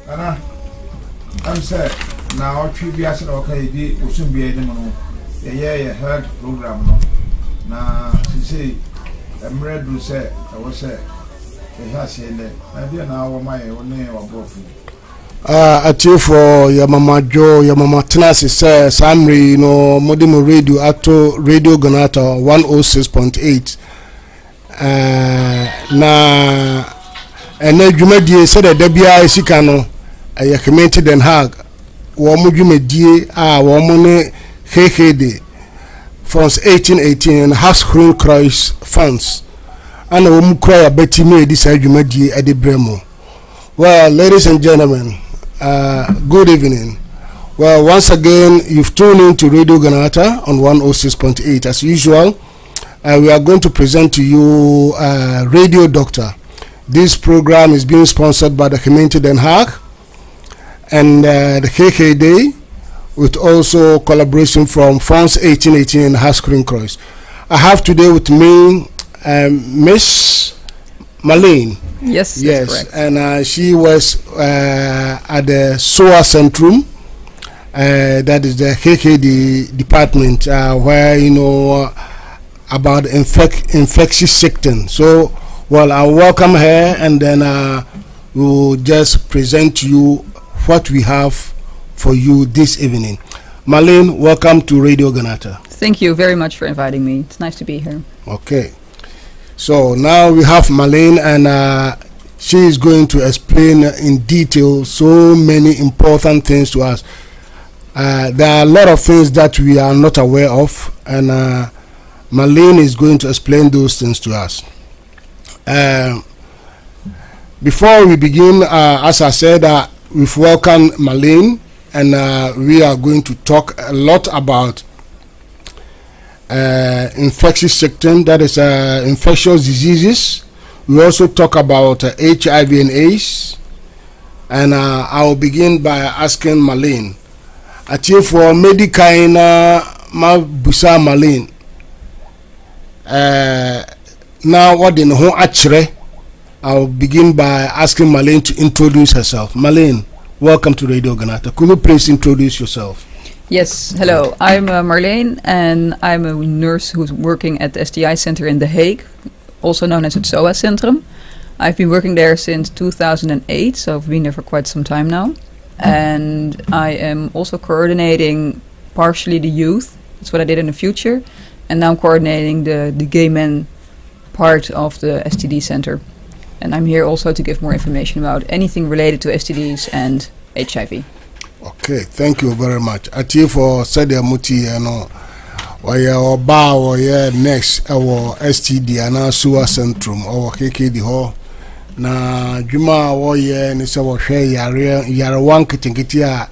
Anna, I'm sad. Now, trivia said, okay, we soon be a demo. Yeah, heard program. Now, she say, I'm ready to say, I was say, it has said that I didn't know my own name or both. At you for your mama Joe, your mama Tenasi says, Samri, Modimo Radio, Acto Radio Ghanatta 106.8. Na and then you made you said that Debia Sikano, a community Den Haag, Womujumedi, Womone Hede, France 1818, and Hasgrun Kreuz funds, and a woman cry Betty made this argument at the Bremo. Well, ladies and gentlemen, good evening. Well, once again, you've tuned in to Radio Ghanatta on 106.8. As usual, we are going to present to you Radio Doctor. This program is being sponsored by the community Den Haag and the KKD, with also collaboration from France 1818 and Hasgrun Kreuz. I have today with me Miss Marlene. Yes, correct. And she was at the SOA Centrum, that is the KKD department, where about infectious sickness. So, well, I'll welcome her, and then we'll just present to you what we have for you this evening. Marlene, welcome to Radio Ghanatta. Thank you very much for inviting me. It's nice to be here. Okay. So now we have Marlene, and she is going to explain in detail so many important things to us. There are a lot of things that we are not aware of, and Marlene is going to explain those things to us. Before we begin, as I said, we've welcomed Marlene, and we are going to talk a lot about infectious sickness, that is infectious diseases. We also talk about HIV and AIDS, and I'll begin by asking Marlene. Ati for medical ma busa Marlene. Now what in ho achre? I'll begin by asking Marlene to introduce herself. Marlene, welcome to Radio Ghanatta. Could you please introduce yourself? Yes, hello. I'm Marlene, and I'm a nurse who's working at the STI Center in The Hague, also known as the SOA Centrum. I've been working there since 2008, so I've been there for quite some time now. And I am also coordinating partially the youth. That's what I did in the future. And now I'm coordinating the gay men part of the STD Center. And I'm here also to give more information about anything related to STDs and HIV. Okay, thank you very much. Ati for Sadia Muti, waya oba waya next our STD and SOA Centrum or KKD ho na juma waya ni se wo hwe yare wan kitingiti a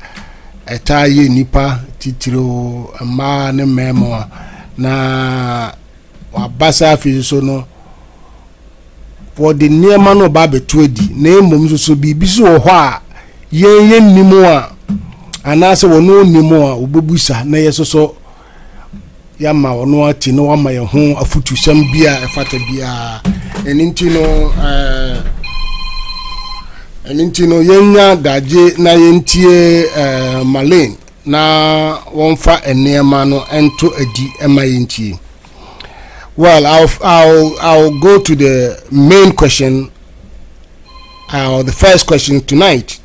etaye nipa titiro ma ne memo na wabasa fi so no for the niema no ba betuedi na emom so bibi so ho a yen nimu a anase wono nimu a obebusa na yesoso yama wono ati no wama ye ho afutusam bia efata bia enintino yenya daje na yentie Marlene na wonfa enema no ento adi ema yentie. Well, I'll go to the main question, the first question tonight.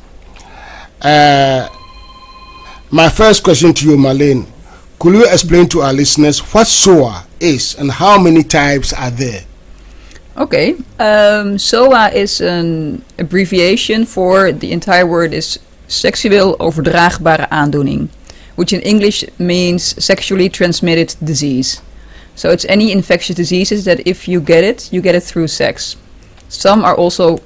My first question to you, Marlene, could you explain to our listeners what SOA is and how many types are there? Okay, SOA is an abbreviation for the entire word is seksueel overdraagbare aandoening, which in English means sexually transmitted disease. So it's any infectious diseases that if you get it through sex. Some are also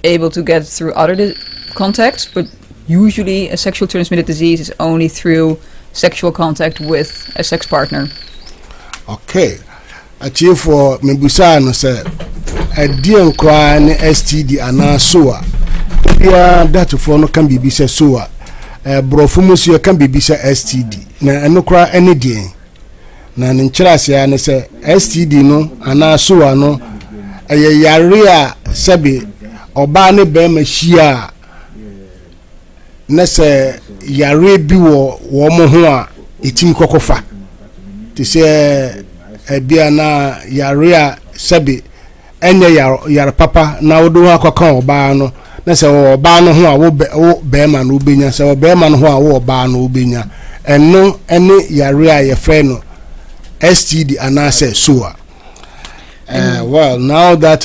able to get it through other contacts, but usually a sexual transmitted disease is only through sexual contact with a sex partner. Okay. Achieve for Mebusa no say a dear kwa ne STD ana SOA. Yeah, that for no can be bisa SOA. Brofumus you can be bisa STD. Na eno kwa any day. na nkyerase ya ne se STD no ana SOA no yare a sebe oba ne be ma hia na se yare bi wo mo ho a etim kokofa ti se bia na yare a sebe enye yare papa na wodo akwakan oba no na se oba no ho a wo be ma no obenya se oba ma no ho a wo oba no obenya eno ene yare a ye frɛ no STD and I say SOA. Well, now that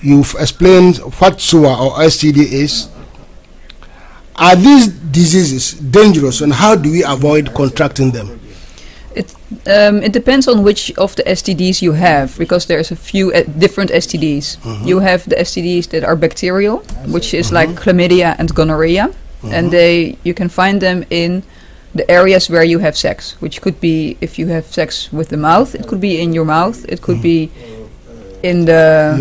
you've explained what SOA or STD is, are these diseases dangerous and how do we avoid contracting them? It depends on which of the STDs you have, because there's a few different STDs. You have the STDs that are bacterial, which is like chlamydia and gonorrhea, and you can find them in the areas where you have sex, which could be if you have sex with the mouth, it could be in your mouth, it could be in the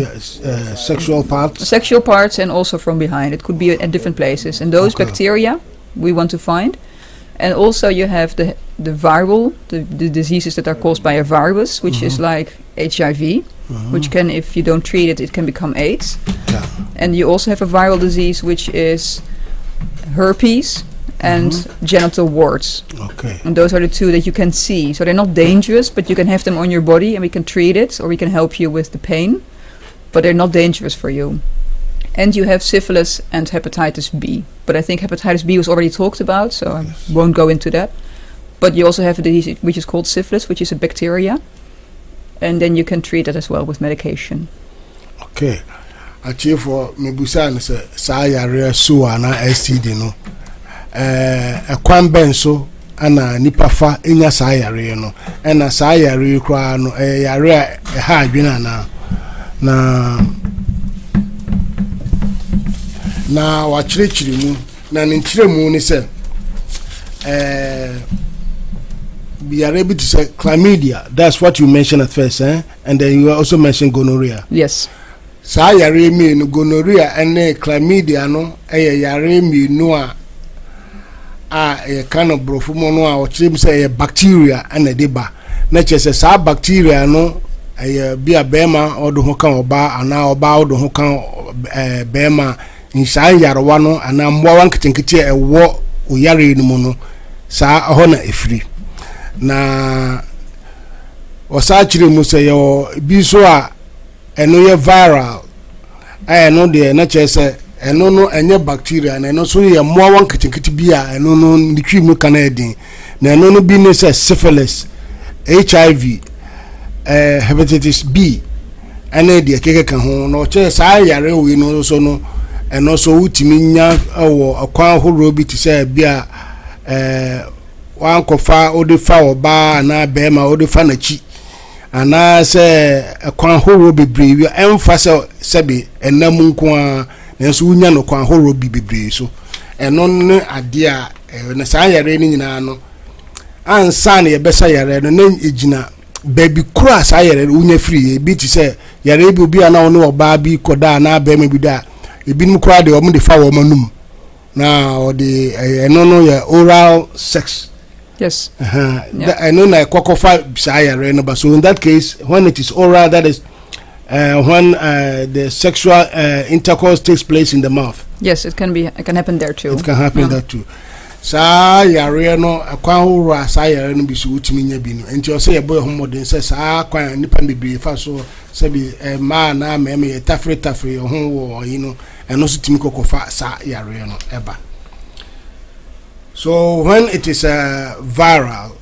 sexual parts, and also from behind. It could be at different places, and those bacteria we want to find. And also you have the viral, the diseases that are caused by a virus, which is like HIV, which can, if you don't treat it, it can become AIDS. And you also have a viral disease which is herpes and genital warts. And those are the two that you can see. So they're not dangerous, but you can have them on your body and we can treat it, or we can help you with the pain, but they're not dangerous for you. And you have syphilis and hepatitis B. But I think hepatitis B was already talked about, so I won't go into that. But you also have a disease which is called syphilis, which is a bacteria. And then you can treat it as well with medication. Okay. Actually, for Mebusan, Sayare SOA na STD no. A kwan benso ana nipa fa enya saa yare no ena saa yare kra no yare ha adwena na wa chirechiri mu na nchire mu ni se yare bi to say chlamydia, that's what you mentioned at first, and then you also mentioned gonorrhea. Yes. Saa yare mi no gonorrhea and chlamydia no yare mi no a kind of brofumono a ochim say bacteria and a deba na chese sa bacteria no be a bema or do hokan oba ana oba or do hokan bema insha yarwa no ana mwa wan kitinkiti e wo oyare ni mu no sa ho na efiri na osa chire mu say yo bi so a eno ye viral no de na chese eno no enye bacteria na eno so ye mo wan kitikiti bia eno no nditwi mu kana edin na eno no bi ne se syphilis, HIV, hepatitis B ene de keke kan ho no che sa yare we no so no eno so utimi nya wo akwan horo bi ti se bia wan kofa odifa oba na bema odifa na chi ana se akwan horo bebre wi emfa se enam nko a nenso unya no kwan horo bebre so eno ne ade a na sa yare ni nyina no ansa na ye besa yare no na ejina baby kura sa yare unya free bi ti se yare bi obi ana ono oba bi koda na bema bi da ebi nim kura de o mu de fa wo manum na o de eno no ya oral sex. Yes. I know na kokofa sa yare no, but so in that case when it is oral, that is when the sexual intercourse takes place in the mouth. Yes, it can happen there too. It can happen there too. Sa yare no akwan horo sa yare no bi so utimi nya bi no enti o say boy homoden say sa akwan nipa bebre fa so say bi ma na me tafre ho wo yi no eno so timi kokofa sa yare no eba. So when it is viral,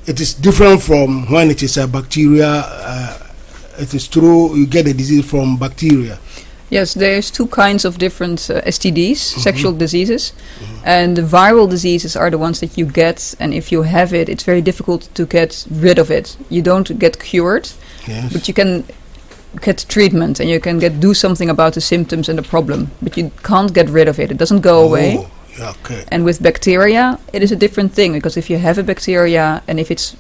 it is different from when it is a bacteria. It is true you get a disease from bacteria. Yes, there's two kinds of different STDs, sexual diseases, and the viral diseases are the ones that you get, and if you have it, it's very difficult to get rid of it. You don't get cured, but you can get treatment, and you can do something about the symptoms and the problem, but you can't get rid of it. It doesn't go away. Okay. And with bacteria, it is a different thing, because if you have a bacteria, and if it's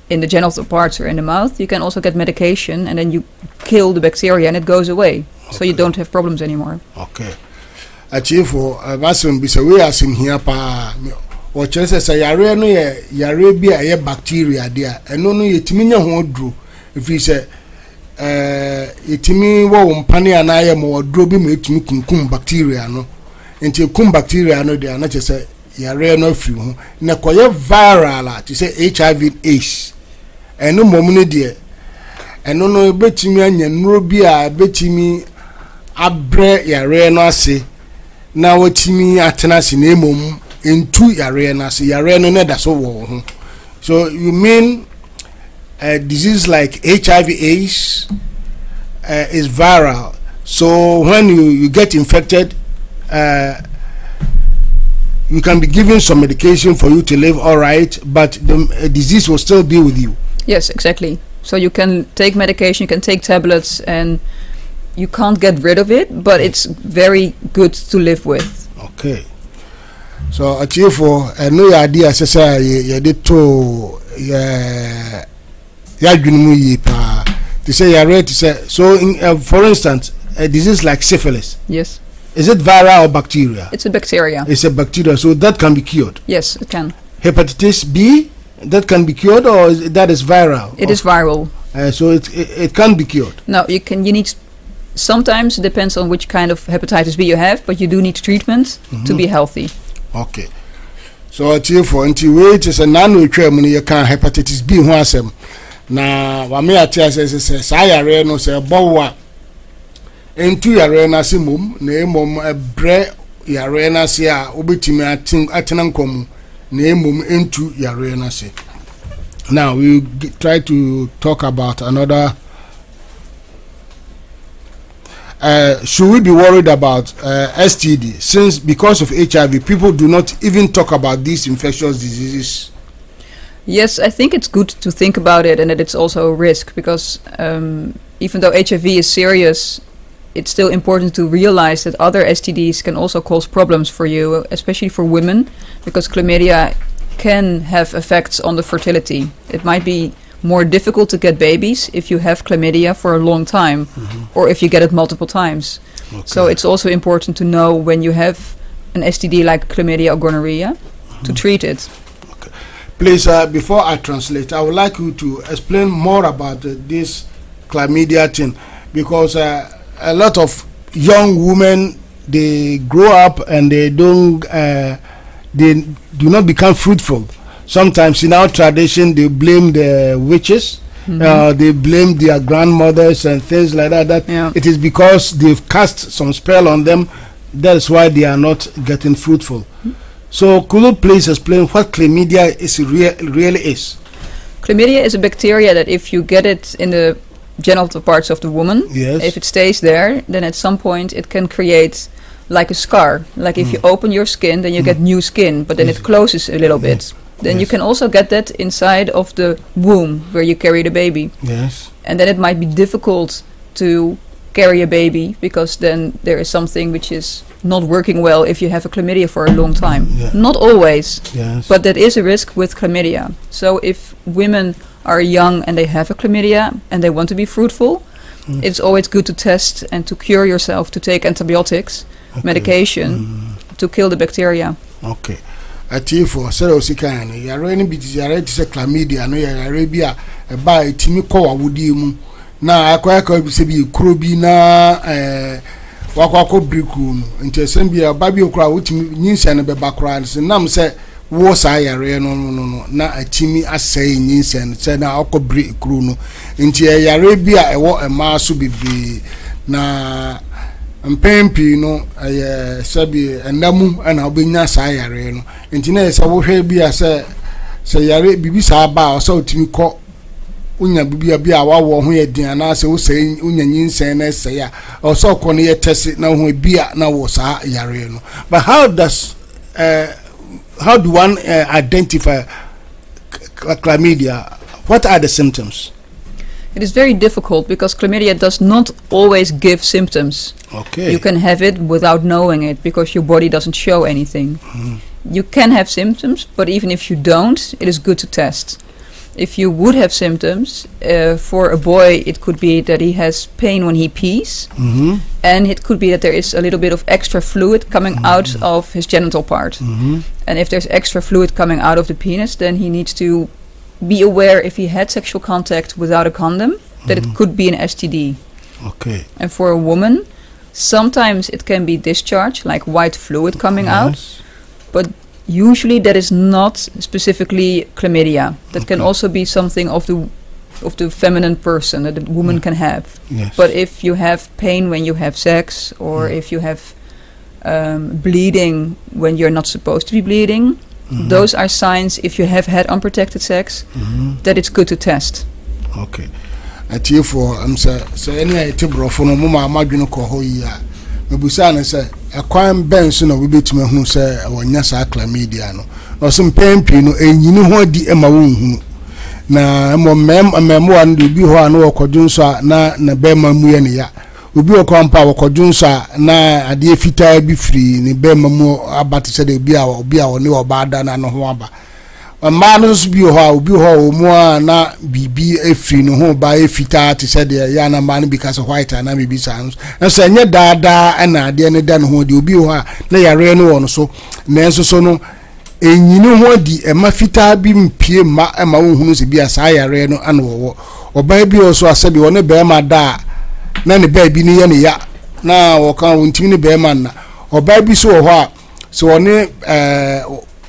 in the genital parts or in the mouth, you can also get medication, and then you kill the bacteria and it goes away. So you don't have problems anymore. Okay. Achifo, basim bisa we asim here pa or chances say yare no yare bi a ye bacteria there eno no yetimi nya ho duro if you say yetimi wo mpane anaye mo duro bi ma yetimi kunkum bacteria no enti kum bacteria no there na say yare no afiri ho na koye viral to say HIV AIDS eno mom no there eno no betimi anya nuro bi a betimi abre yare no ase na wotimi atena se na emom into yare na se yare no da so wo ho. So you mean a disease like HIV AIDS is viral, so when you get infected you can be given some medication for you to live all right, but the disease will still be with you. Yes, exactly. So you can take medication, you can take tablets, and you can't get rid of it, but it's very good to live with. Okay. So actually for no idea say you did to ya dwunumu yi pa to say you are ready to say so in, for instance a disease like syphilis. Yes. Is it viral or bacteria? It's a bacteria. It's a bacteria, so that can be cured. Yes, it can. Hepatitis B, that can be cured, or that is viral? It is viral. So it can be cured. No, you need. Sometimes it depends on which kind of hepatitis B you have, but you do need treatment to be healthy. Okay. So for anti-weight is a non-nutrient you can hepatitis B who has them. Na wa me atia se sayare no se bowa entu yare na se mum na emom ebre yare na se a obetimi atena nkom na emom entu yare na se. Now we try to talk about another. Should we be worried about STD since because of HIV people do not even talk about these infectious diseases? Yes, I think it's good to think about it, and that it's also a risk because even though HIV is serious, it's still important to realize that other STDs can also cause problems for you, especially for women, because chlamydia can have effects on the fertility. It might be more difficult to get babies if you have chlamydia for a long time or if you get it multiple times. Okay. So it's also important to know when you have an STD like chlamydia or gonorrhea to treat it. Okay. Please, before I translate, I would like you to explain more about this chlamydia thing, because a lot of young women, they grow up and they don't they do not become fruitful. Sometimes in our tradition they blame the witches, they blame their grandmothers and things like that. It is because they've cast some spell on them, that's why they are not getting fruitful. So could you please explain what chlamydia really is? Chlamydia is a bacteria that if you get it in the genital parts of the woman, if it stays there, then at some point it can create like a scar. Like if you open your skin, then you get new skin, but then it closes a little bit. Then you can also get that inside of the womb where you carry the baby. Yes. And then it might be difficult to carry a baby because then there is something which is not working well if you have a chlamydia for a long time. Not always, but that is a risk with chlamydia. So if women are young and they have a chlamydia and they want to be fruitful, it's always good to test and to cure yourself, to take antibiotics, medication to kill the bacteria. Okay. Atifo sero sikana yare ni biti yare ti se chlamydia no yare bi a ba etimi ko wawudi mu na akwa bi se bi kuro bi na wakwa briku no ntesem bi ba bi okura wutimi nyinsa ne be bakura se nam se wo sa yare no na atimi asai nyinsa ne se na akwa briku no nti yare bi a ewo ema so bibi na mpempi no sabi endamu ana obenya sa yare no enti na esa wo hwe bia se yare bibi sa ba o sa otimi ko unya bibi bia wawo ho yedin ana se wo sai unya nyinsen na se ya o sa ko no yetese na ho bia na wo sa yare no. But how do one identify chlamydia? What are the symptoms? It is very difficult because chlamydia does not always give symptoms. Okay. You can have it without knowing it because your body doesn't show anything. You can have symptoms, but even if you don't, it is good to test. if you would have symptoms, for a boy it could be that he has pain when he pees, and it could be that there is a little bit of extra fluid coming out of his genital part. And if there's extra fluid coming out of the penis, then he needs to be aware if he had sexual contact without a condom, that it could be an STD. Okay. And for a woman, sometimes it can be discharge, like white fluid coming out, but usually that is not specifically chlamydia. That can also be something of the feminine person that a woman can have. But if you have pain when you have sex, or if you have bleeding when you're not supposed to be bleeding, those are signs, if you have had unprotected sex, that it's good to test. Okay. At you for any tibrofono mama madwene ko ho yi a mebusa na say akwan benso na we betime hu say wonya sa chlamydia no so mpempi no enyini ho di ema wo hu na mo mem wan de bi ho an wo kodwunso na bema mu ye ne ya obi okompa wo kodwunso na ade fita bi firi ne bema mu abate se de bi a ne obada na no ho aba manus bi ho obi ho mu na bibi efiri no ho ba efita te se de ya na man because white na me bi sans so enye dada na ade ne da no ho de obi ho na yare no won so na enso so no enyini ho di ema fita bi mpie ma ema wo hunu se bi asa yare no ana wo oba bi o so asabi wo ne be ma da na ne ba bi ne ye ne ya na wo kan wo ntimi ne be ma na oba bi so ho a so one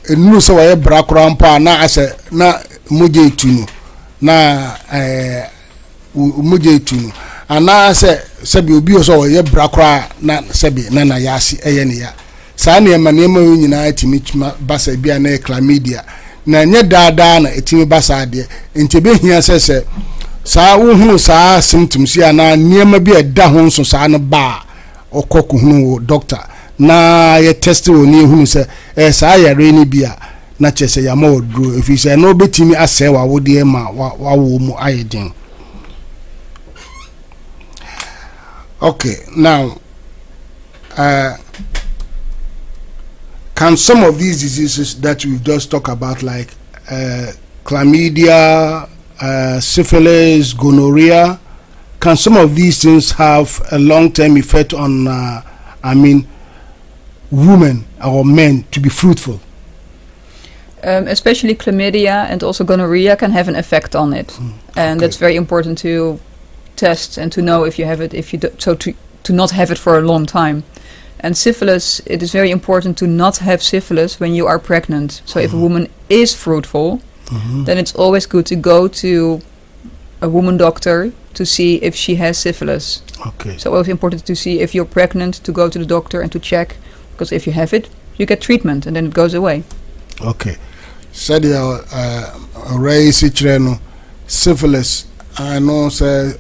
enu so waye brakura mpa na ase na moje etunu na moje etunu ana ase sebi obi so waye brakura na sebi na yasi eye ne ya saa ne ma nyina atimi basa bia na chlamydia na nye dada na etimi basa ade ntebe hia sese saa wohunu saa symptoms ya na niema bi eda ho nso saa no ba okoku hunu doctor na ye test oni hunu se saa yare ni bia na chese ya ma odro efi se no betimi ase wa wode ma wa wo mu ayedin. Okay, now can some of these diseases that we've just talked about, like chlamydia, syphilis, gonorrhea, can some of these things have a long-term effect on women or men to be fruitful? Especially chlamydia and also gonorrhea can have an effect on it, and that's very important to test and to know if you have it. If you to not have it for a long time. And syphilis, it is very important to not have syphilis when you are pregnant. So if a woman is fruitful, then it's always good to go to a woman doctor to see if she has syphilis. Okay. So it's important to see if you're pregnant, to go to the doctor and to check, because if you have it, you get treatment and then it goes away. Okay. Said raise syphilis. I know say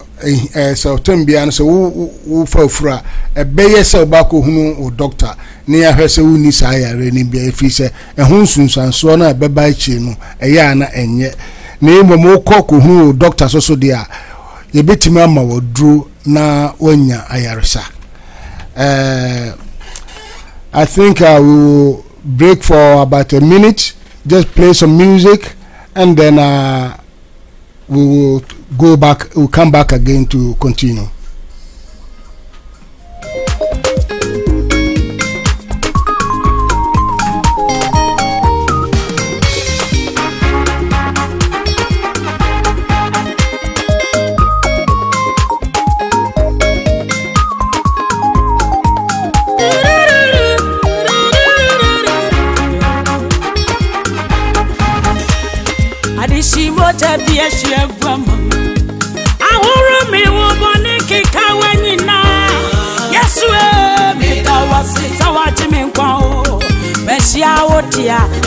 so tembian so wo fafura e beye se obako hunu o doctor ne ya hwese wo ni sa yare ni bia efi se e ho nsunsanso na beba chi no e ya na enye na imo ko hunu o doctor so de a ye betimi ama wodru na wanya ayaresa. I think I will break for about a minute, just play some music, and then we will go back, we'll come back again to continue.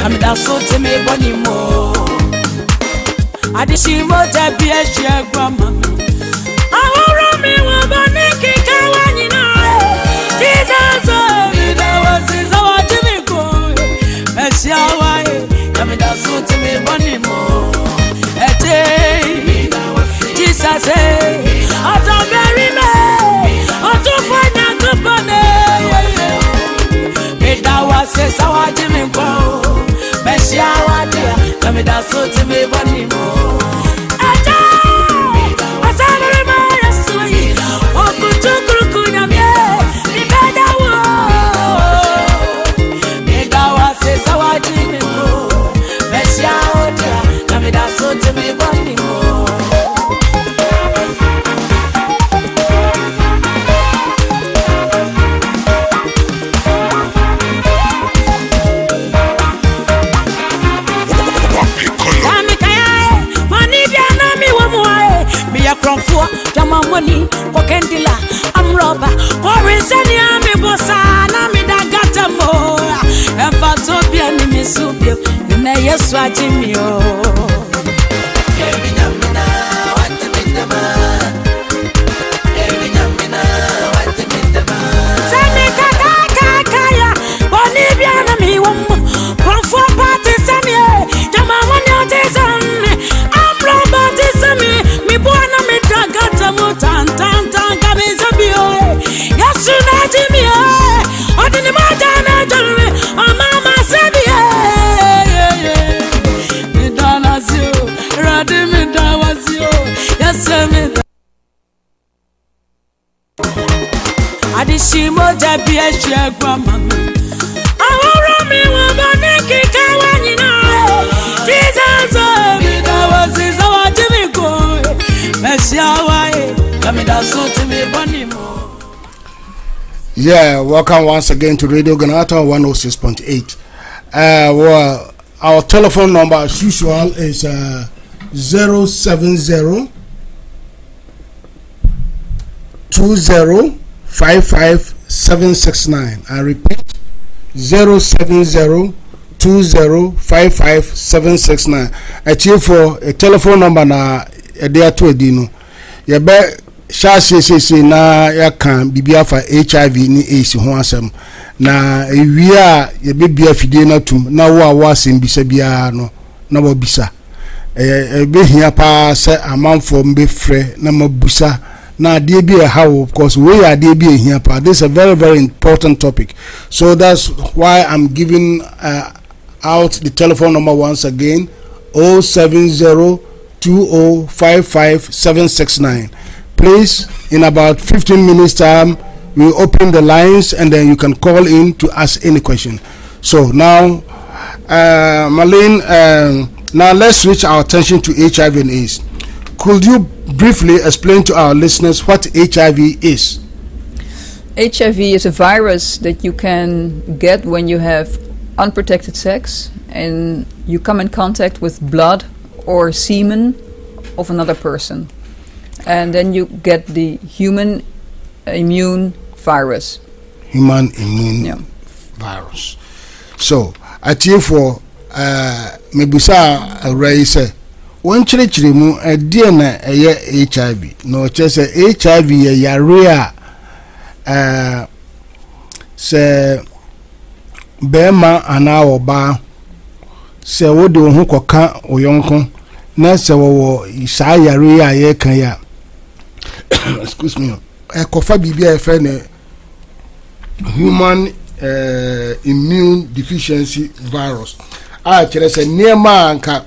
I'm da so to me boni mo adishi mo da bi ehia grama aworo mi wo boni kika wanyina Jesus me da was so what me go ehia wai I'm da so to me boni mo Jesus ata bury me ata fanya to bone me da was so what me go Messia, I'm so to me, jama money kokendila I'm robber koriseni ami bossa na mi dagata mo emfa so bia ni misubio na yesu ajimi o Adishimo jabi eshe grandma. Aworo mi wo boniki kawani na. Jesus was his our Jimmy go. Meshawa kamida so to me bonimo. Yeah, welcome once again to Radio Ghanatta 106.8. Well, our telephone number as usual is 070 2055769. I repeat 07020555769. For a telephone number na there to edino. You be sha say na ya kan bibia fa HIV ni AIDS ho asem na wi a ye be bia fidie na tum na wo a wasem bisa bia no na wo bisa be hia pa se amanfo mbe frɛ na mabusa na dey be how because we are dey be here pa. This is a very, very important topic, so that's why I'm giving out the telephone number once again 07020555769. Please, in about 15 minutes time we'll open the lines and then you can call in to ask any question. So now Marlene, now let's switch our attention to HIV and AIDS. Could you briefly explain to our listeners what HIV is? HIV is a virus that you can get when you have unprotected sex and you come in contact with blood or semen of another person. And then you get the human immune virus. Human immune virus. So, at you for Mebusa Ray one chiri mu adie na eye HIV no chese HIV ye yare a se bema ana oba se wode ho koka oyonko na se wo isa yare a ye kan ya excuse me kofa bibia e fe ne human immune deficiency virus a kire se niema anka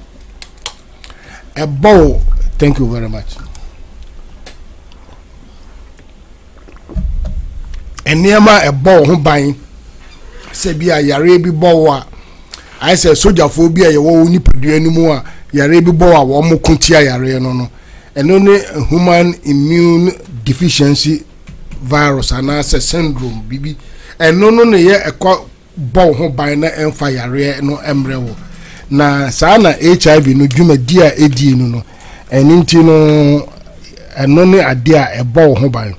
a bow. Thank you very much. And near my a bow who buying say be a yarebi bowa. I say soldier phobia you won't need to do anymore. Yarebi bowa one more kuntia yare no. And only human immune deficiency virus and as a syndrome bibi. And no ye a bow who buying na fire no embryo. Na sana HIV no dwuma dia edi no no eninti no eno ne ade a ebo ho ban.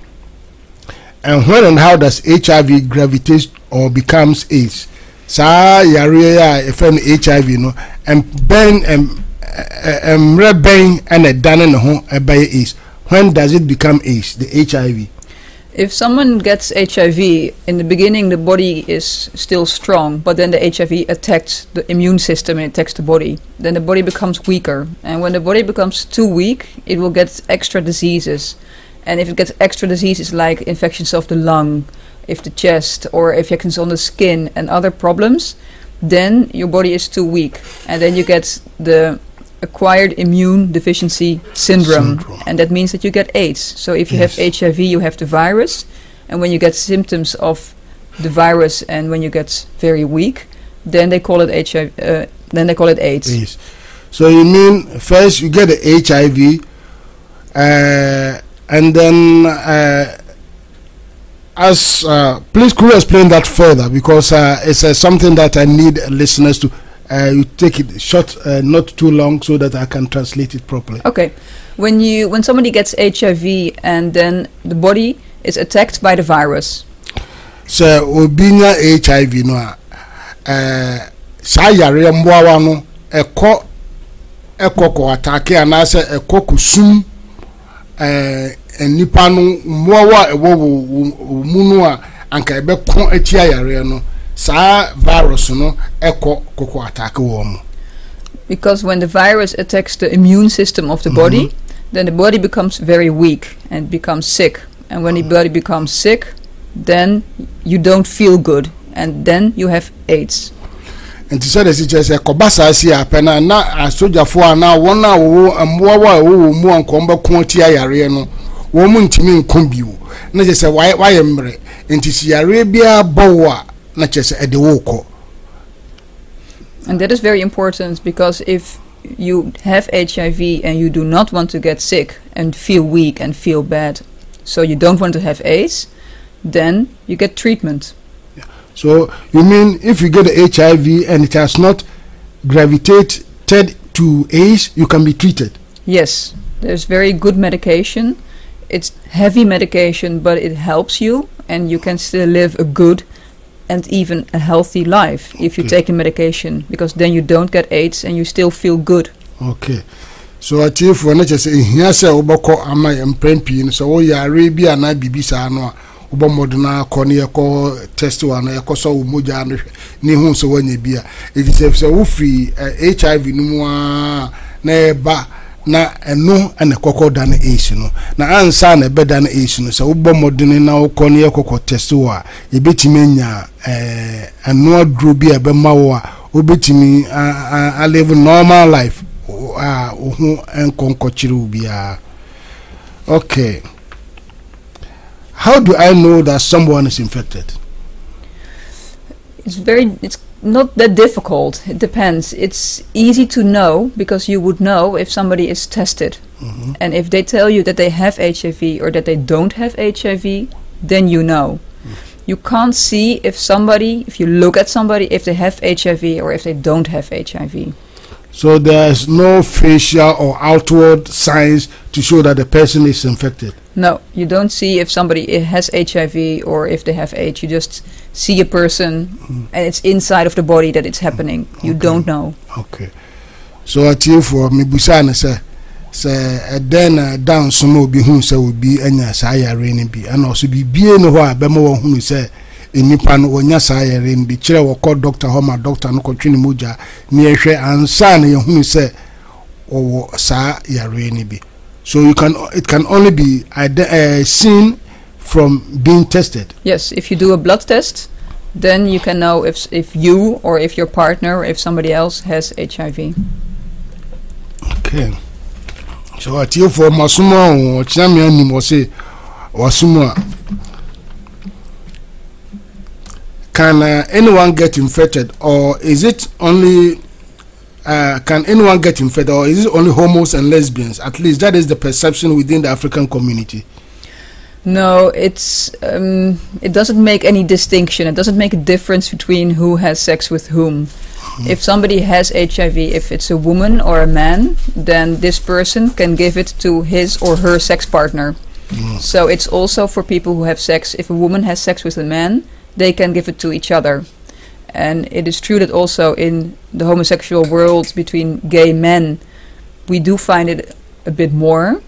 And when and how does HIV gravitate or becomes AIDS? Sa yare ya efen HIV no and ben ben and a dane no ho ebe AIDS. When does it become AIDS, the HIV? If someone gets HIV, in the beginning the body is still strong, but then the HIV attacks the immune system and attacks the body. Then the body becomes weaker. And when the body becomes too weak, it will get extra diseases. And if it gets extra diseases like infections of the lung, if the chest, or infections on the skin and other problems, then your body is too weak. And then you get the acquired immune deficiency syndrome, and that means that you get AIDS. So if you have HIV, you have the virus, and when you get symptoms of the virus and when you get very weak, then they call it HIV. Then they call it AIDS. Yes. So you mean first you get the HIV, and then please could you explain that further, because it's something that I need listeners to you take it short, not too long, so that I can translate it properly. Okay. When somebody gets HIV and then the body is attacked by the virus. So obinya HIV no sa yare mboawa no ekoko atake anase ekoko sum nipa no mboawa ewo munu a anka ebe kon achi yare no sa virus no ekoko atake wo mo. Because when the virus attacks the immune system of the body, then the body becomes very weak and becomes sick. And when the body becomes sick, then you don't feel good, and then you have AIDS. And to say the situation, Kobasa see a pena na a soldier for now 1 hour and more and combat quantity ariano, woman to me combu. Not just a why embre, and to see Arabia boa, not just at the woko. And that is very important, because if you have HIV and you do not want to get sick and feel weak and feel bad, so you don't want to have AIDS, then you get treatment. Yeah. So you mean if you get HIV and it has not gravitated to AIDS, you can be treated? Yes, there's very good medication. It's heavy medication, but it helps you, and you can still live a good and even a healthy life if you take the medication, because then you don't get AIDS and you still feel good. Okay. So I tell you for not just here say obako ama emprempi so o ya Arabia na bibisa no obo moduna kone ko test one e ko so umoja ni hu so wanya bia it is say wo free HIV no mu na eba na eno ene kokko dan AIDS no na ansa na ebe dan AIDS no so obo modune na wo kone kokko test wa e betimi nya eno adro bia be ma wo a obetimi a live normal life. Okay. How do I know that someone is infected? It's not that difficult. It depends. It's easy to know, because you would know if somebody is tested. And if they tell you that they have HIV or that they don't have HIV, then you know. You can't see if you look at somebody, if they have HIV or if they don't have HIV. So there is no facial or outward signs to show that the person is infected? No, you don't see if somebody has HIV or if they have AIDS. You just see a person and it's inside of the body that it's happening. You don't know. Okay. So at you for me busana say then down some will be who say will be anya saya rain be and also be no wa be mo who say enipa no wonya sayere nbi kire wo call doctor homa doctor no kotwini moja ni ehwe ansa na yehunu se wo sa yare ni bi. So it can only be seen from being tested. Yes, if you do a blood test, then you can know if you or if your partner or if somebody else has HIV. Okay. So at you for masumo o chami ani mo se wasumo. Can anyone get infected, or is it only can anyone get infected, or is it only homos and lesbians? At least that is the perception within the African community. No, it doesn't make any distinction. It doesn't make a difference between who has sex with whom. If somebody has HIV, if it's a woman or a man, then this person can give it to his or her sex partner. So it's also for people who have sex. If a woman has sex with a man, they can give it to each other. And it is true that also in the homosexual world between gay men, we do find it a bit more,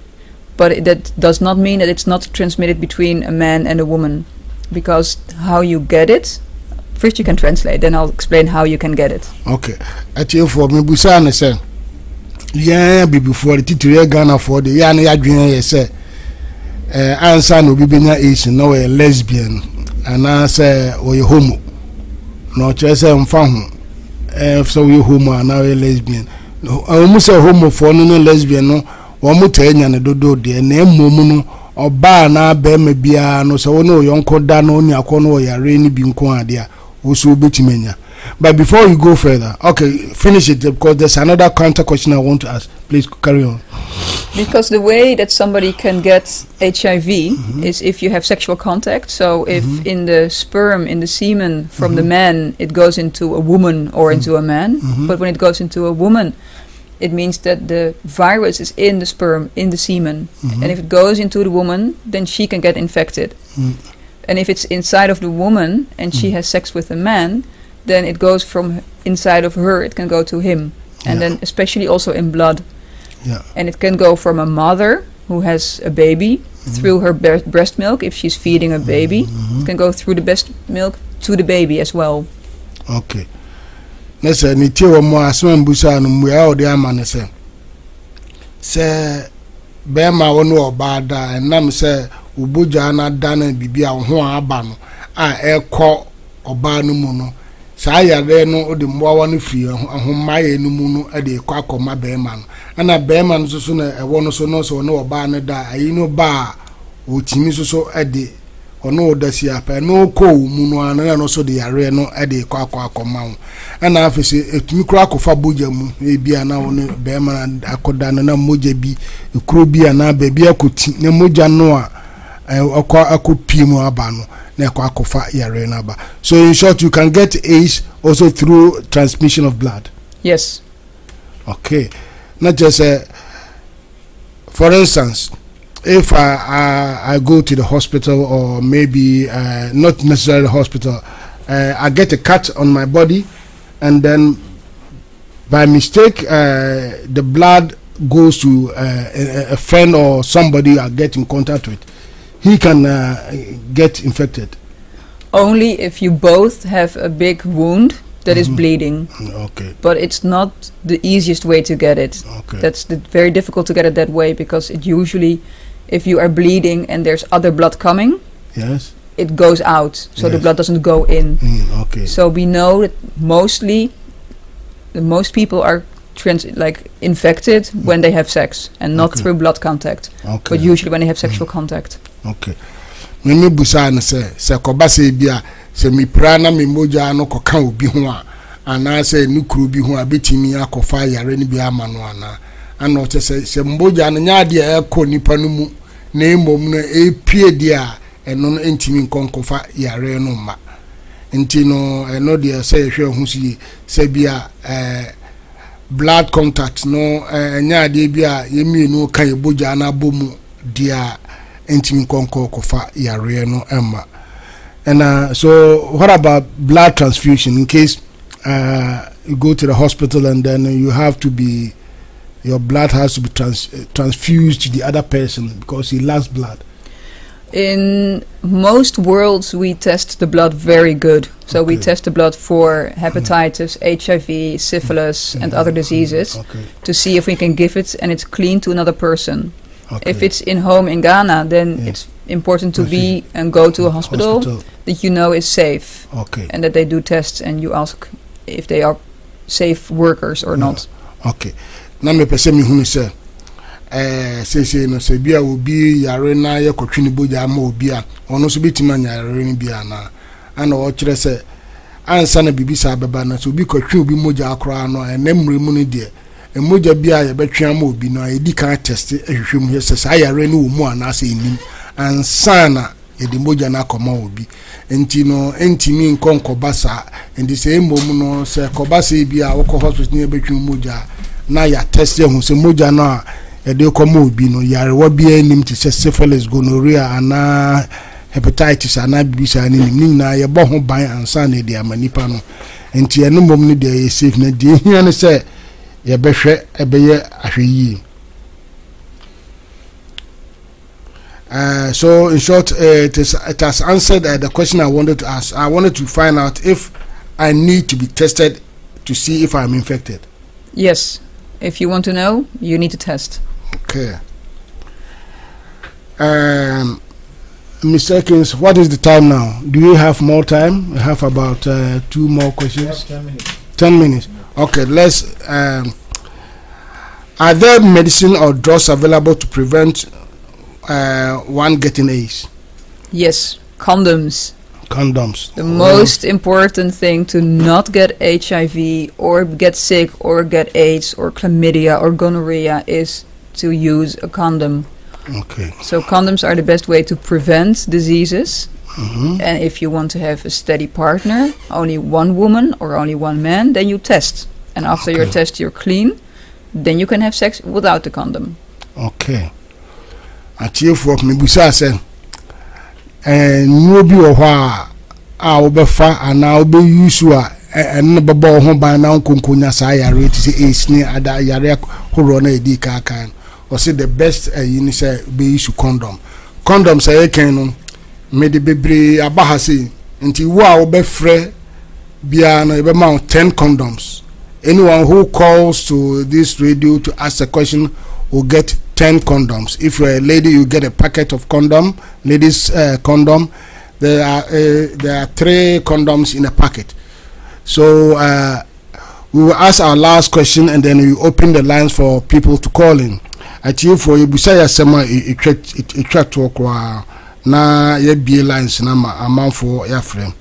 but that does not mean that it's not transmitted between a man and a woman, because how you get it, first you can translate, then I'll explain how you can get it. Okay. At you for me busana say yeah before the titire Ghana for the ya na yadwen say answer no bi benya age no a lesbian and I say or you homo no just say mfa ho so we homo and now a lesbian no almost a homo for no lesbian no wo ta nya ne dodo de na emom no oba na ba ma bia no so no yonko da no ni akono yare ni bi nko ade a wo so betimenya But before you go further, okay, finish it because there's another counter question I want to ask. Please carry on. Because the way that somebody can get HIV is if you have sexual contact. So if in the sperm, in the semen from the man, it goes into a woman or into a man. But when it goes into a woman, it means that the virus is in the sperm, in the semen. And if it goes into the woman, then she can get infected. And if it's inside of the woman and she has sex with a man, then it goes from inside of her, it can go to him. And then especially also in blood. And it can go from a mother who has a baby through her breast milk. If she's feeding a baby, it can go through the breast milk to the baby as well. Okay. Let's say ni tie wo mo asem busa no mu ya ode ama ne se be ma wo no obada enam se ubuja na dana bibia ho aba no a ekọ oba no mu no saa yare no ode mboa no fi ahomaye no mu no ade ekọ akoma be ma no ana be ma no so na ewo no so no so no oba no da ayi no ba o timi so ade ono odasi apa no ko mu no ana no so de yare no ade ekọ akoma ho ana afese etumi kura akofa boja mu e bia na wo no be ma akoda na moja bi ekuro bi ana ba bi akoti na moja no a akopim abano na akofa yare na ba. So in short, you can get AIDS also through transmission of blood. Yes. Okay. Not just for instance, if I go to the hospital, or maybe not necessarily the hospital, I get a cut on my body, and then by mistake the blood goes to a friend or somebody I get in contact with, he can get infected. Only if you both have a big wound that is bleeding. Okay. But it's not the easiest way to get it. Okay. That's very difficult to get it that way, because it usually, if you are bleeding and there's other blood coming, yes, it goes out, so the blood doesn't go in. Okay. So we know that most people are infected when they have sex, and not through blood contact, but usually when they have sexual contact. Okay. Mimi busa na se koba se bia se mi prana mi moja no koka obi ho a ana se nukuru bi ho a betimi akofa yare ni bia ma no ana o se moja no nyaade e ko nipa no mu na emom no epie dia eno no entimi nkonkofa yare no ma enti no eno dia se hwe ho se bia blood contact no nyaade bia yemi no kan eboja na bomu dia entimi konko kofa yare no emma. And so what about blood transfusion in case you go to the hospital and then you have to be, your blood has to be transfused to the other person because he lacks blood? In most worlds we test the blood very good. So we test the blood for hepatitis, HIV, syphilis and other diseases to see if we can give it and it's clean to another person. If it's in home in Ghana, then it's important to be and go to a hospital that you know is safe, and that they do tests and you ask if they are safe workers or not. Okay. Na me pese mi hunu se se no se bia obi yare na ye kotwini boja ma obi a ono so betima nyare ni bia na ana o kire se ansa na bibisa beba na so obi kotwi obi moja akora no enemre mu ni de emoja bia ye betwe ama obi no edi kan test ehwehwem he se sayare ni wo mu ana se enim ansa na edi moja na akoma obi enti no entimi nkonkoba sa enti se emom no se koba se bia wo ko hospital ni betwe moja na ya test ehun se moja na edi koma obi no yare wo bia enim ti se syphilis, gonorrhea ana hepatitis ana bibisa ni nim na ye bo ho ban ansa na edi amanipa no enti enomom ni de safe na di hia ne se ye behwe ebeye ahweyi. So in short, it has answered the question I wanted to ask. I wanted to find out if I need to be tested to see if I'm infected. Yes, if you want to know, you need to test. Okay. Mr. Ekins, what is the time now? Do you have more time? We have about 2 more questions. 10 minutes. 10 minutes. Okay, let's. Are there medicine or drugs available to prevent one getting AIDS? Yes, condoms. Condoms. The most important thing to not get HIV or get sick or get AIDS or chlamydia or gonorrhea is to use a condom. Okay. So condoms are the best way to prevent diseases. Mm-hmm. And if you want to have a steady partner, only one woman or only one man, then you test. And after your test you're clean, then you can have sex without the condom. Okay. Atiefo mebusa se nwobi wo hɔ a obefa ana obe use a en bebo ho ban na nkonkonya sa yare ti se AIDS ni ada yare horo na edi ka kan o say the best you say be use condom. Condom say ken no me de bebre abaha se nti wo a obefre bia no ebe ma 10 condoms. Anyone who calls to this radio to ask a question will get 10 condoms. If you're a lady, you get a packet of condom, ladies condom. There are 3 condoms in a packet. So we will ask our last question and then we open the lines for people to call in. Actually, for you, Busaya Sema, it track talk na ye be lines na amount for your friend.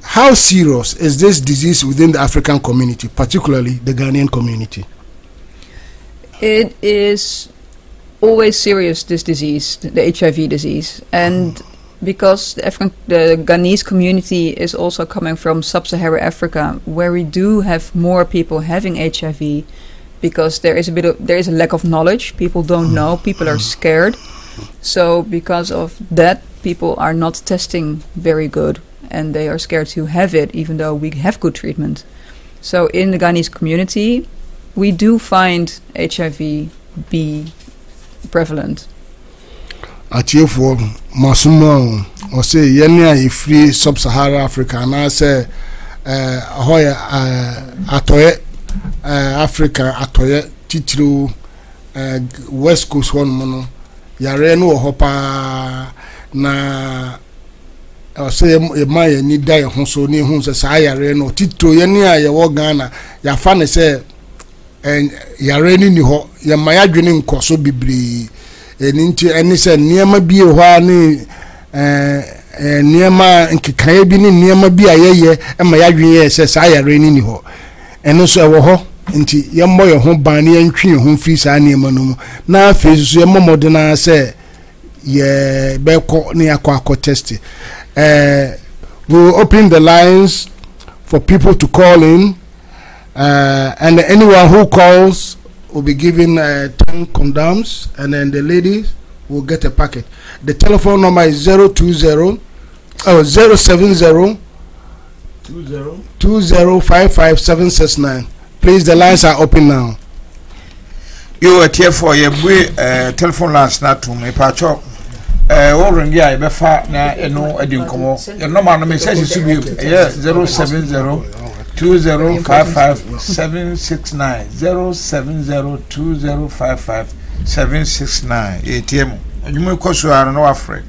How serious is this disease within the African community, particularly the Ghanaian community? It is always serious, this disease, the HIV disease. And because the Ghanese community is also coming from sub-Saharan Africa, where we do have more people having HIV, because there is a lack of knowledge. People don't know, people are scared. So because of that, people are not testing very good. And they are scared to have it, even though we have good treatment. So in the Ghanese community, we do find HIV be prevalent. Atiefo masumo o say yenia e free sub-Saharan Africa na say ahoya atoye Africa atoye titru West Coast one mono yare no hopa na say my ni die ho so ni hu say sayare no titro ye ni aye wo Ghana ya fa ne say yare ni ho ya maya dwene nkoso bibiri enti eni say niema bi ho ani niema nkikaye bi ni niema bi ayeye e maya dwene say sayare ni ho eno so e wo ho enti ye mmo ye ho ban ne ntwe ho fi sa niema no na afi so ye mmomode na say ye be ko ni akwa test. We'll open the lines for people to call in, and anyone who calls will be given 10 condoms, and then the ladies will get a packet. The telephone number is 070 20555769. Please, the lines are open now. You are here for your telephone lines not to me, Pacho. Ring ya be fa na eno edin komo your number no me say should be 07020555769 07020555769 ATM you me koso ara no afre.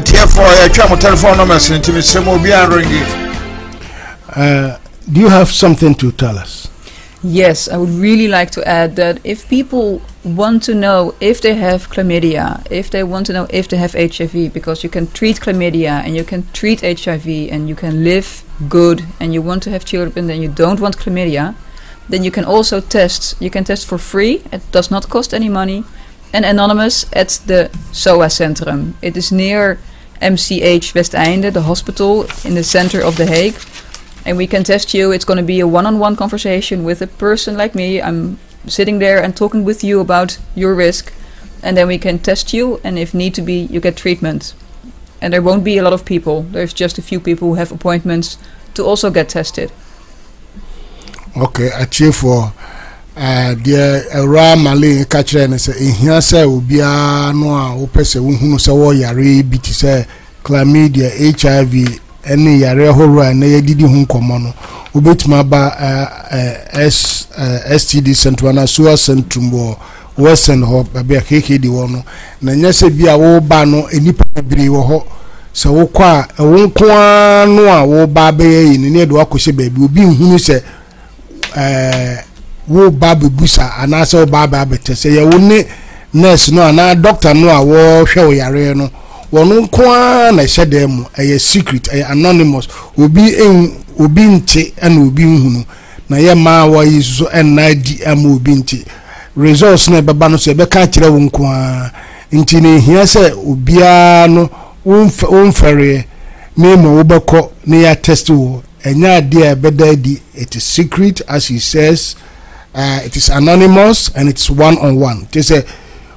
Here for a telephone number, do you have something to tell us? Yes, I would really like to add that if people want to know if they have chlamydia, if they want to know if they have HIV, because you can treat chlamydia and you can treat HIV and you can live good and you want to have children and you don't want chlamydia, then you can also test. You can test for free. It does not cost any money. And anonymous at the SOA Centrum. It is near MCH Westeinde, the hospital in the center of The Hague. And we can test you. It's going to be a one-on-one conversation with a person like me. I'm sitting there and talking with you about your risk. and then we can test you, and if need to be, you get treatment. And there won't be a lot of people. There's just a few people who have appointments to also get tested. Okay, achieve for the Ra Malay catcher and say, here say, will be a no, or person who say, oh, yare, BT say, chlamydia, HIV, any yare horror, and they did home common. Ubit maba STD Central SOA Centrum Western Hop, a beer cake, the one. Nanyase be a old bano, any baby or so qua a won't qua no, or baby in the Wakushe baby will be who say, wo baby busa, and I saw Baba better say, you won't nurse no, and our doctor no, a war show yareno. One quan, I said them a secret, a anonymous will be in. Ubinti and ubinhunu na ye ma wa yiso en na di am ubinti results na baba no se be ka kire won ko a nti ne hia se obia no unfere me mo obekọ ne ya test wo enya de e beda di. It is secret, as he says. It is anonymous and it's one-on-one. They say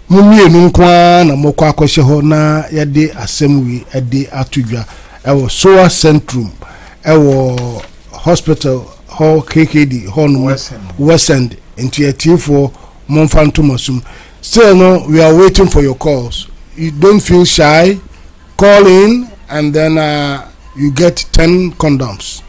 mumie nu kwa na mokọ akwhye ho na ye de asem wi e de atudwa e wo SOA Centrum Ewo hospital hall KKD hall West End into a T for Monfantomasum. Still no, we are waiting for your calls. You don't feel shy. Call in and then you get 10 condoms.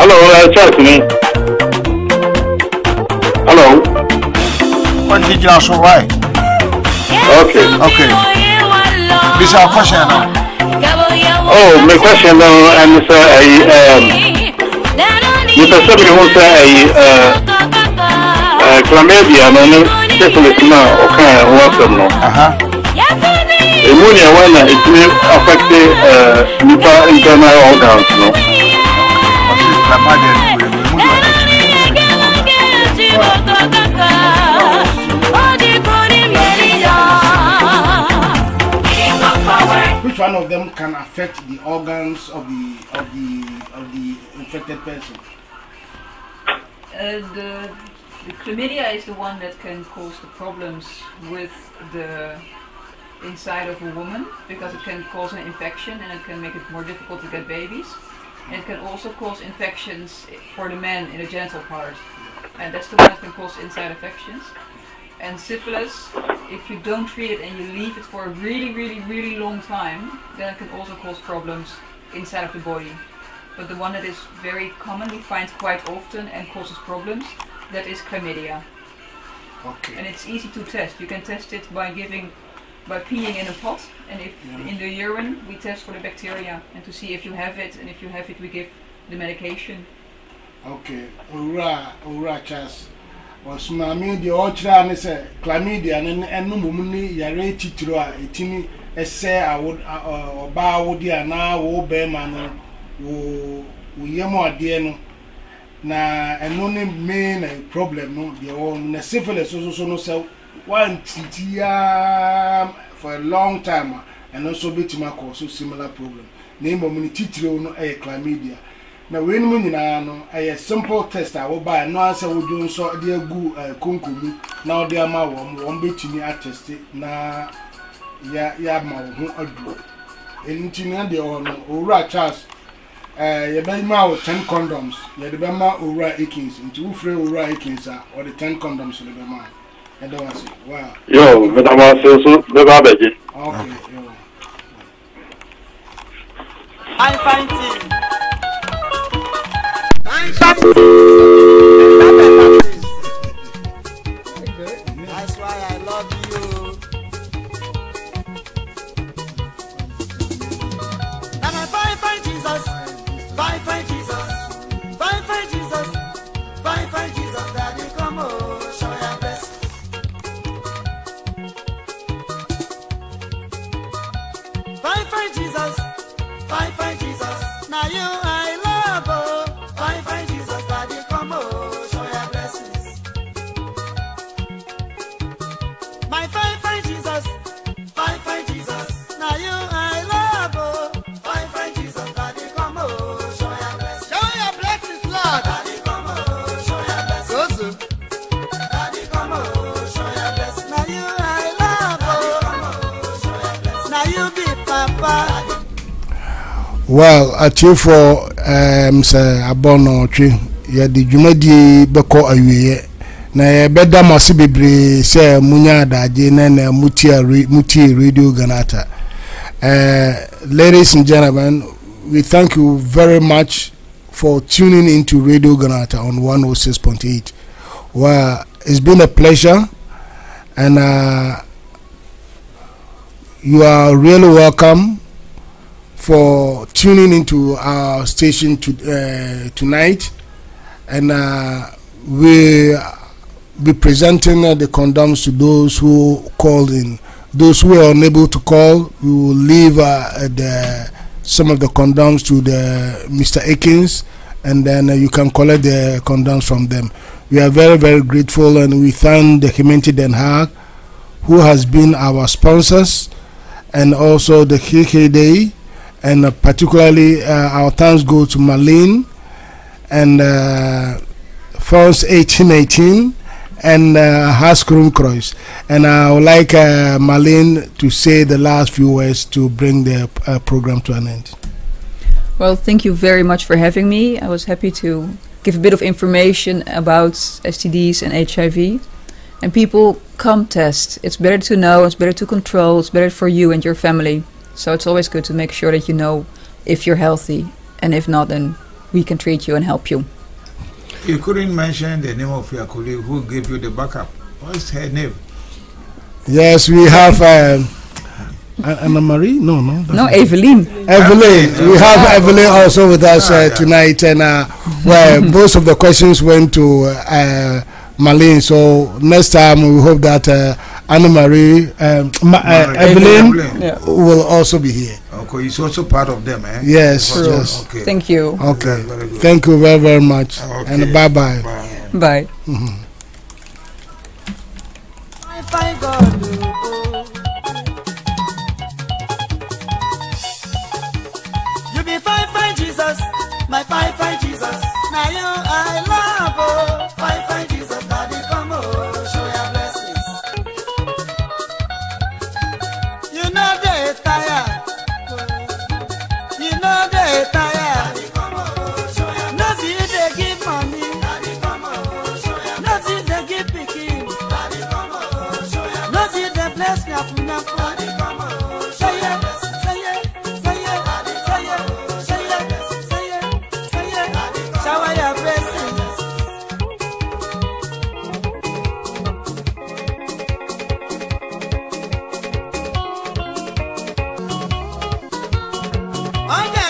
Hello, chat to me. Hello. What did you also write? Okay. This is our question now. Oh, my question now, and you can say who say chlamydia, no, syphilis now, okay, welcome now. Pneumonia when it may affect internal organs, no. Which one of them can affect the organs of the infected person? The chlamydia is the one that can cause the problems with the inside of a woman, because it can cause an infection and it can make it more difficult to get babies. And it can also cause infections for the men in the genital part, and that's the one that can cause inside infections. And syphilis, if you don't treat it and you leave it for a really long time, then it can also cause problems inside of the body. But the one that is very common, we find quite often and causes problems, that is chlamydia. Okay. And it's easy to test. You can test it by peeing in a pot, and if in the urine we test for the bacteria and to see if you have it, and if you have it we give the medication. Okay. Ura Charles. Was mammy the ultra and say chlamydia and no mummy yare titro etini esse I would or bow dear now o bearman wo yemo adieno na eno ne main problem no the on na syphilis also no say one titia for a long time and also betima cause similar problem name of titro no chlamydia. Now when we know a simple test I will buy no answer we do so dear goo kunkumu now dear ma won bet me attest na ya ma who adu engineer the Ora Charles. You buy my 10 condoms. You the Bema Ora Akins into Ufre Ora Akins or the 10 condoms to the Bema. I don't want to say. Wow. Yo, but I'm also the baby. Okay. I find it. That's why I love you. And I find Jesus. Find Jesus. Find Jesus. Find Jesus. Daddy, come on, show your best. Find Jesus. Find Jesus. Now you I love. Oh. Find Jesus. Daddy, come on, show your blessings. My find Jesus. Find Jesus. Now you I love. Oh. Find Jesus. Daddy, come on, show your blessings. Show your blessings, Lord. Daddy, come on, show your blessings. Daddy, come on, show your blessings. Now you I love. Oh. Come on, show your blessings. Now you be Papa. Well, at you for say abono twi ye di dwumadi beko awie na ye beda mase bebre say munya adaje na muti radio Ghanatta. Ladies and gentlemen, we thank you very much for tuning into Radio Ghanatta on 106.8. Well, it's been a pleasure, and you are really welcome for tuning into our station tonight, and we be presenting the condoms to those who called in. Those who are unable to call, we will leave some of the condoms to the Mr. Akins, and then you can collect the condoms from them. We are very, very grateful, and we thank the community Den Haag, who has been our sponsors, and also the KKD. And particularly our thanks go to Marlene and France 1818 and Haskrum Kreuz. And I would like Marlene to say the last few words to bring the program to an end. Well, thank you very much for having me. I was happy to give a bit of information about STDs and HIV. And people, come test. It's better to know, it's better to control, it's better for you and your family. So it's always good to make sure that you know if you're healthy, and if not, then we can treat you and help you. You couldn't mention the name of your colleague who gave you the backup. What's her name? Yes, we have Anna Marie. No, Evelyn. Evelyn. We have Evelyn also with us tonight, and where most of the questions went to Marlene. So next time we hope that Anna Marie, Evelyn will also be here. Okay, he's also part of them, eh? Yes, yes. Okay. Thank you. Okay, thank you very, very much. Okay. And bye. Bye. You be fine, Jesus. My fine, Jesus. Now you I love. Oh, fine, Jesus. Daddy, come on, show your blessings. You know they tired. You know they tired. Daddy, come on, show your blessings. No see they give money. Daddy, come on, show your blessings. No see they give picking. Daddy, come on, show your blessings. No see they bless Daddy, come on, show your blessings. Say it. Daddy, say it. Say it. Say it. Say it. Shower your blessings. Okay.